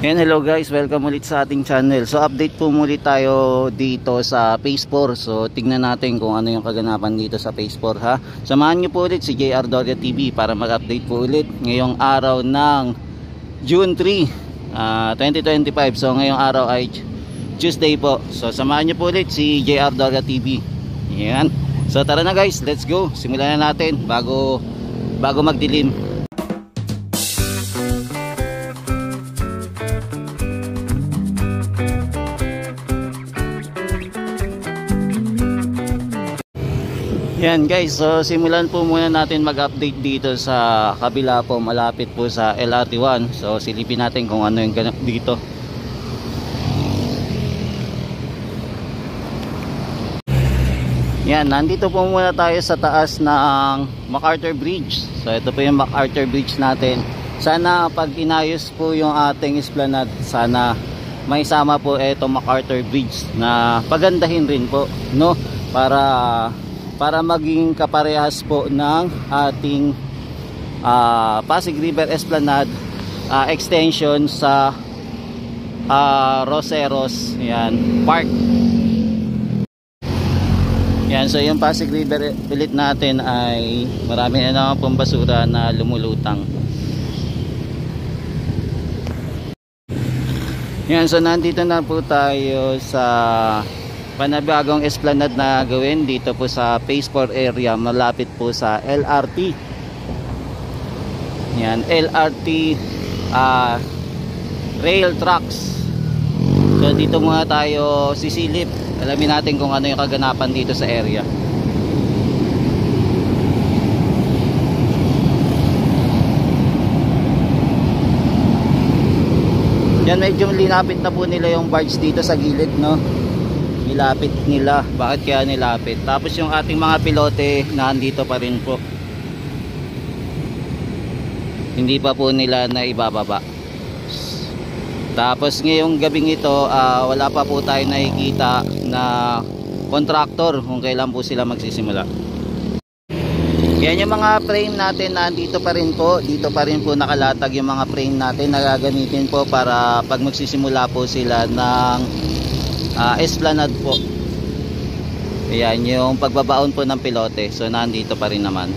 And hello guys, welcome ulit sa ating channel. So update po muli tayo dito sa Phase 4. So tingnan natin kung ano yung kaganapan dito sa Phase 4 ha. Samahan nyo po ulit si JR Doria TV para mag-update po ulit ngayong araw ng June 3, 2025. So ngayong araw ay Tuesday po. So samahan nyo po ulit si JR Doria TV. Yan. So tara na guys, let's go. Simulan na natin bago magdilim. Yan guys, so simulan po muna natin mag-update dito sa kabila po, malapit po sa LRT1. So silipin natin kung ano yung ganap dito. Yan, nandito po muna tayo sa taas ng MacArthur Bridge. So ito po yung MacArthur Bridge natin. Sana pag inayos po yung ating esplanade, sana may sama po itong MacArthur Bridge na pagandahin rin po, no? Para maging kaparehas po ng ating Pasig River Esplanade extension sa Roseros yan, Park. Yan, so yung Pasig River ulit natin ay marami na naman pong basura na lumulutang. Yan, so nandito na po tayo sa panabagong esplanade na gawin dito po sa Phase 4 area, malapit po sa LRT. Yan, LRT rail tracks. So dito muna tayo sisilip. Alamin natin kung ano yung kaganapan dito sa area. Yan, medyo linapit na po nila yung barge dito sa gilid, no? Nilapit nila. Bakit kaya nilapit? Tapos yung ating mga pilote nandito pa rin po. Hindi pa po nila na ibababa. Tapos ngayong gabing ito, wala pa po tayo nakikita na contractor kung kailan po sila magsisimula. Yan yung mga frame natin nandito pa rin po. Dito pa rin po nakalatag yung mga frame natin na gagamitin po para pag magsisimula po sila ng esplanade po. Ayan yung pagbabaon po ng pilote. So nandito pa rin naman.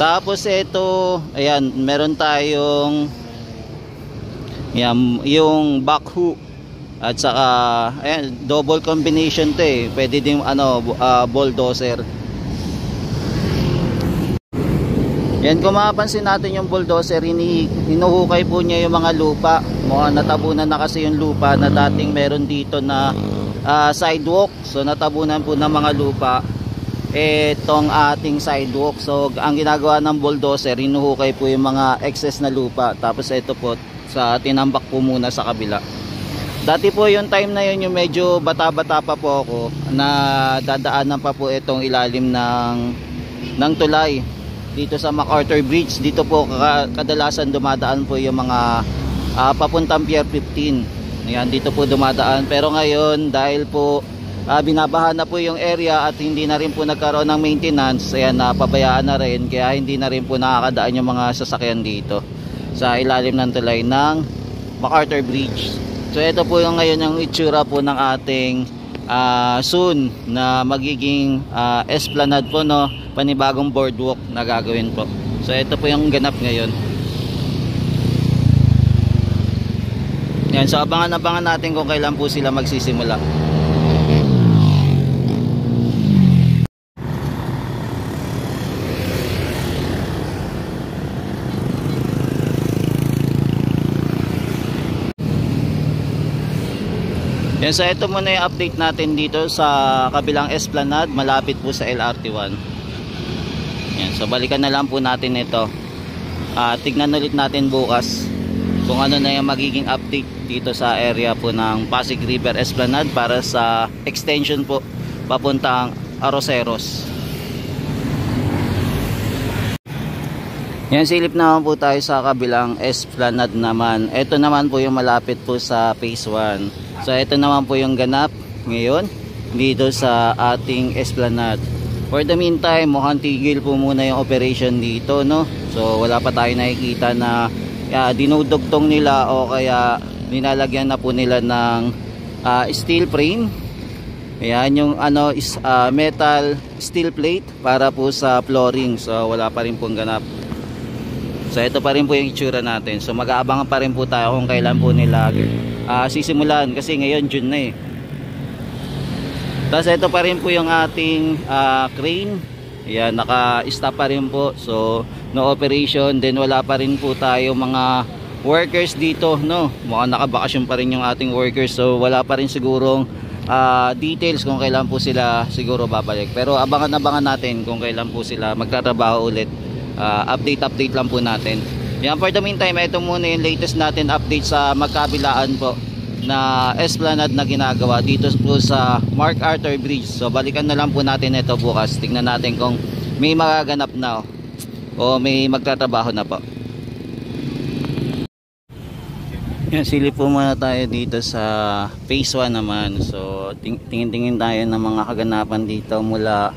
Tapos ito, ayan, meron tayong yung back hook at saka ayan, double combination to eh. Pwede din bulldozer. Yan, kung mapapansin natin yung bulldozer, hinuhukay po niya yung mga lupa. Mukhang natabunan na kasi yung lupa na dating meron dito na sidewalk. So natabunan po ng mga lupa itong ating sidewalk. So ang ginagawa ng bulldozer, hinuhukay po yung mga excess na lupa. Tapos ito po, sa tinambak po muna sa kabila. Dati po yung time na yun, yung medyo bata-bata pa po ako, na dadaanan pa po itong ilalim ng tulay dito sa MacArthur Bridge. Dito po kadalasan dumadaan po yung mga papuntang Pier 15. Ayan, dito po dumadaan. Pero ngayon dahil po binabaha na po yung area at hindi na rin po nagkaroon ng maintenance, ayan, napabayaan na rin, kaya hindi na rin po nakakadaan yung mga sasakyan dito sa ilalim ng tulay ng MacArthur Bridge. So ito po yung ngayon yung itsura po ng ating soon na magiging esplanade po, no, panibagong boardwalk na gagawin po. So ito po yung ganap ngayon. Yan, so abangan natin kung kailan po sila magsisimula. Yan, so ito muna yung update natin dito sa kabilang esplanade, malapit po sa LRT1. Yan, so balikan na lang po natin ito. Tignan ulit natin bukas kung ano na yung magiging update dito sa area po ng Pasig River Esplanade para sa extension po papuntang Roseros. Yan, silip naman po tayo sa kabilang esplanade naman. Ito naman po yung malapit po sa Phase 1. So ito naman po yung ganap ngayon dito sa ating esplanade. For the meantime, mukhang tigil po muna yung operation dito, no? So wala pa tayo nakikita na dinudugtong nila o kaya nilalagyan na po nila ng steel frame. Ayan yung is metal steel plate para po sa flooring. So wala pa rin pong ganap. So ito pa rin po yung itsura natin. So mag-aabangan pa rin po tayo kung kailan po nila sisimulan, kasi ngayon June na eh. Tapos ito pa rin po yung ating crane. Ayan, naka-stop pa rin po. So no operation. Then wala pa rin po tayo mga workers dito, no? Mukhang nakabakasyon pa rin yung ating workers. So wala pa rin sigurong details kung kailan po sila siguro babalik. Pero abangan natin kung kailan po sila magtatrabaho ulit. Update lang po natin. Yan, for the meantime, ito muna yung latest natin update sa magkabilaan po na esplanade na ginagawa dito po sa MacArthur Bridge. So balikan na lang po natin ito bukas. Tingnan natin kung may magaganap na o may magtatrabaho na po. Yan, silip po muna tayo dito sa phase 1 naman. So tingin-tingin tayo ng mga kaganapan dito mula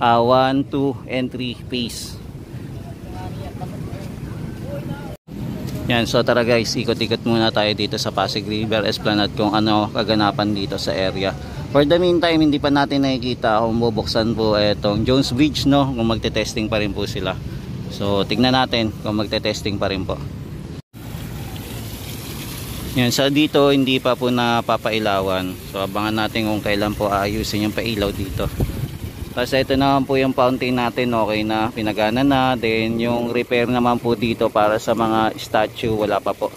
1, 2, and 3 phase. Yan, so tara guys, ikot-ikot muna tayo dito sa Pasig River Esplanade kung ano kaganapan dito sa area. For the meantime, hindi pa natin nakikita kung bubuksan po itong Jones Bridge, no? Kung magte-testing pa rin po sila. So tignan natin kung magte-testing pa rin po. Yan, so dito hindi pa po napapailawan. So abangan natin kung kailan po aayusin yung pailaw dito. Kasi ito naman po yung fountain natin, okay na, pinagana na. Then yung repair naman po dito para sa mga statue, wala pa po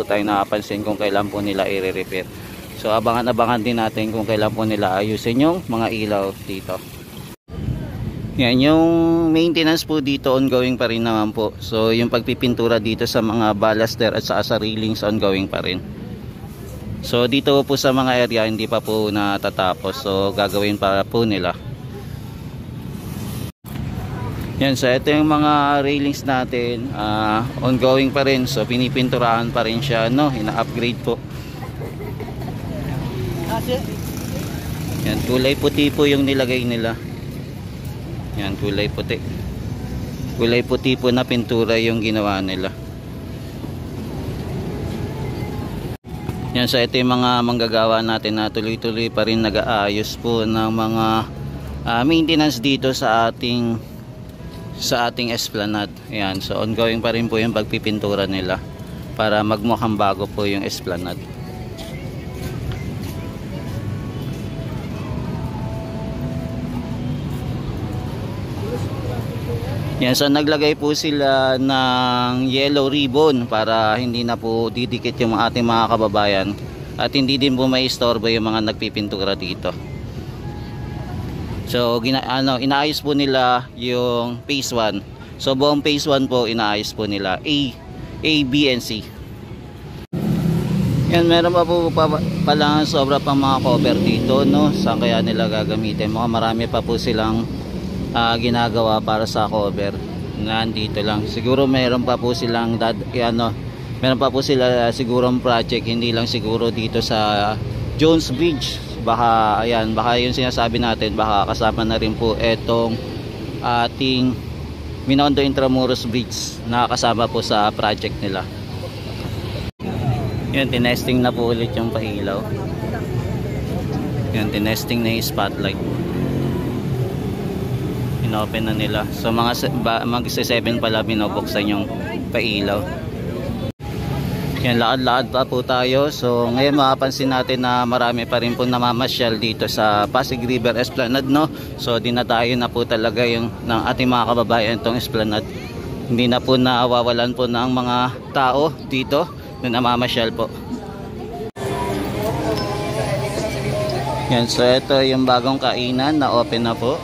tayo nakapansin kung kailan po nila i-repair. So abangan din natin kung kailan po nila ayusin yung mga ilaw dito. Yan, yung maintenance po dito ongoing pa rin naman po. So yung pagpipintura dito sa mga baluster at sa railings ongoing pa rin. So dito po sa mga area hindi pa po natatapos. So gagawin pa po nila. Yan, so ito yung mga railings natin, ongoing pa rin. So pinipinturahan pa rin siya, no? Ina-upgrade po. Yan, kulay puti po yung nilagay nila. Yan, kulay puti. Kulay puti po na pintura yung ginawa nila. Yan, so ito yung mga manggagawa natin na tuloy-tuloy pa rin nag-aayos po ng mga maintenance dito sa ating esplanade. Ayan, so ongoing pa rin po yung pagpipintura nila para magmukhang bago po yung esplanade. Yan, so naglagay po sila ng yellow ribbon para hindi na po didikit yung ating mga kababayan at hindi din po may istorbo yung mga nagpipintura dito. So inaayos po nila yung phase 1. So buong phase 1 po inaayos po nila, A, B, and C. Yan, meron pa po pala sobra pang mga cover dito, no? Saan kaya nila gagamitin? Marami pa po silang ginagawa para sa cover. Nandito lang. Siguro meron pa po silang meron pa po sila sigurong project, hindi lang siguro dito sa Jones Bridge. Baka yung sinasabi natin, baka kasama na rin po etong ating Binondo Intramuros Bridge na kasama po sa project nila. Yan, tinesting na po ulit yung pailaw. Yan, tinesting na yung spotlight. Inopen na nila. So mag-7 pala binubuksan yung pailaw. Yan, lakad-lakad pa po tayo. So ngayon mapapansin natin na marami pa rin po namamasyal dito sa Pasig River Esplanade, no? So dinadayo na po talaga yung ng ating mga kababayan itong Esplanade. Hindi na po nawawalan po ng mga tao dito na namamasyal po. Yan, so ito yung bagong kainan na open na po.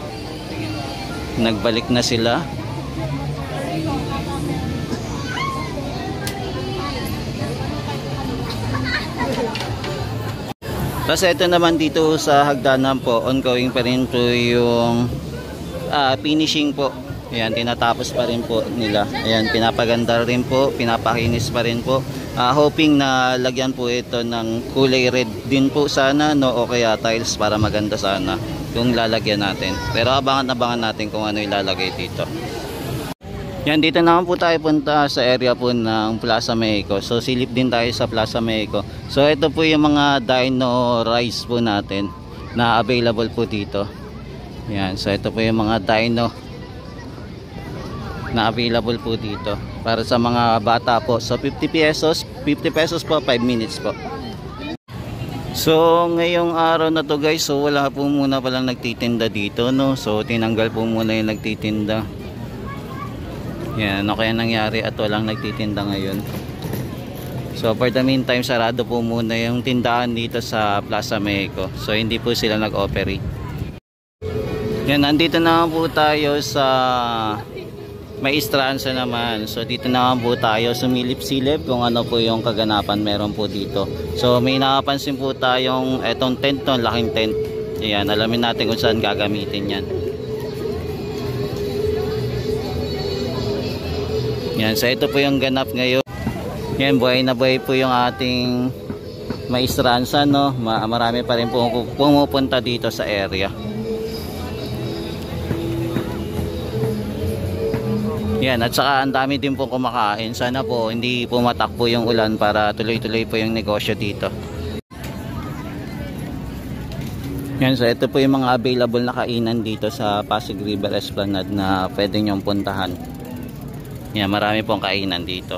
Nagbalik na sila. Tapos ito naman dito sa hagdanan po, ongoing pa rin po yung finishing po. Ayan, tinatapos pa rin po nila. Ayan, pinapaganda rin po, pinapakinis pa rin po. Hoping na lagyan po ito ng kulay red din po sana, no? O kaya tiles para maganda sana yung lalagyan natin. Pero abangan natin kung ano ilalagay dito. Yan, dito naman po tayo punta sa area po ng Plaza Mexico. So silip din tayo sa Plaza Mexico. So ito po yung mga dino rice po natin na available po dito. Yan, so ito po yung mga dino na available po dito para sa mga bata po. So 50 pesos po, 5 minutes po. So ngayong araw na to guys, so wala po muna palang nagtitinda dito, no. So tinanggal po muna yung nagtitinda. Yan, ano kaya nangyari at walang nagtitinda ngayon. So for the meantime, sarado po muna yung tindahan dito sa Plaza Mexico. So hindi po sila nag-operate. Yan, nandito na po tayo sa May Estranza naman. So dito naman po tayo sumilip-silip kung ano po yung kaganapan meron po dito. So may nakapansin po tayong etong tent, no, laking tent. Ayan, alamin natin kung saan gagamitin yan. Yan, so ito po yung ganap ngayon. Yan, buhay na buhay po yung ating May Estranza, no. Marami pa rin po pumupunta dito sa area. Yan, at saka ang dami din po kumakain. Sana po hindi pumatakbo yung ulan para tuloy-tuloy po yung negosyo dito. Yan, so ito po yung mga available na kainan dito sa Pasig River Esplanade na pwede nyong puntahan. Yan, marami pong kainan dito.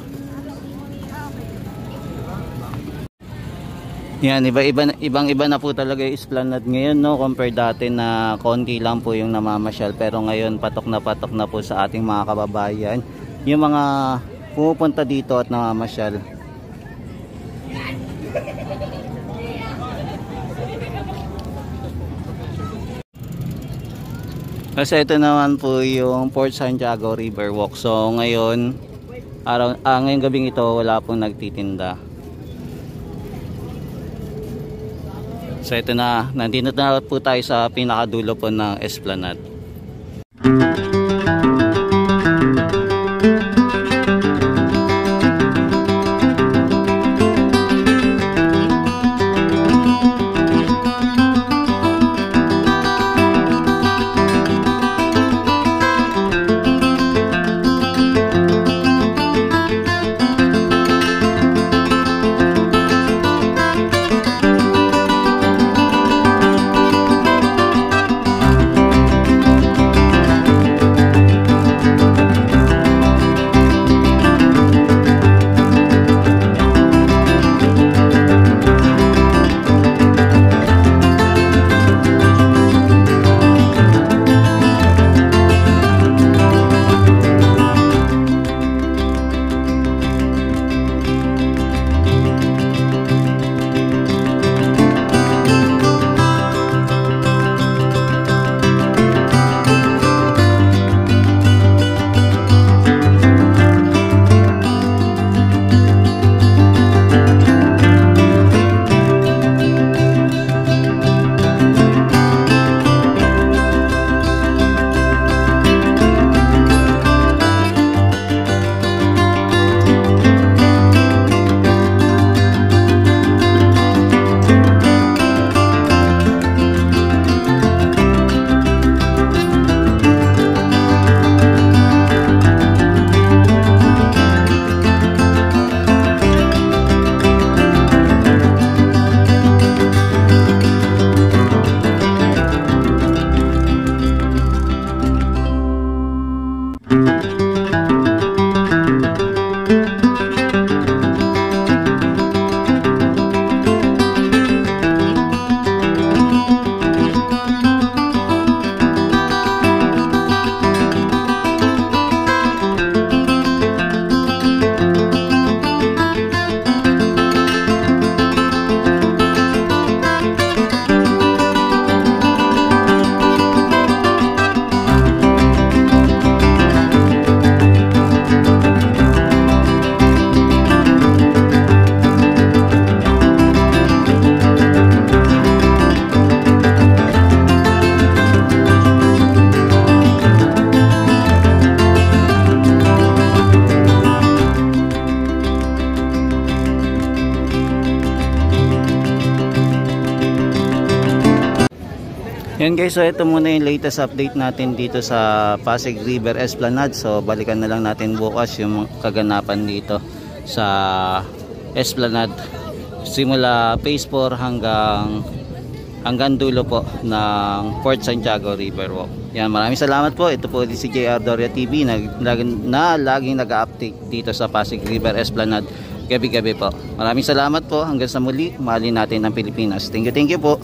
Yan, ibang-iba na po talaga yung Esplanade ngayon, no, compare dati na konti lang po yung namamasyal, pero ngayon patok na po sa ating mga kababayan yung mga pumupunta dito at namamasyal. Kasi ito naman po yung Port Santiago River Walk. So ngayon, ngayong gabing ito wala pong nagtitinda. So ito na, nandito na po tayo sa pinakadulo po ng Esplanade. Yan guys, so ito muna yung latest update natin dito sa Pasig River Esplanade. So balikan na lang natin bukas yung kaganapan dito sa Esplanade. Simula phase 4 hanggang dulo po ng Port Santiago Riverwalk. Yan, maraming salamat po. Ito po si JR Doria TV na laging nag-update dito sa Pasig River Esplanade gabi-gabi po. Maraming salamat po. Hanggang sa muli, mahalin natin ang Pilipinas. Thank you po.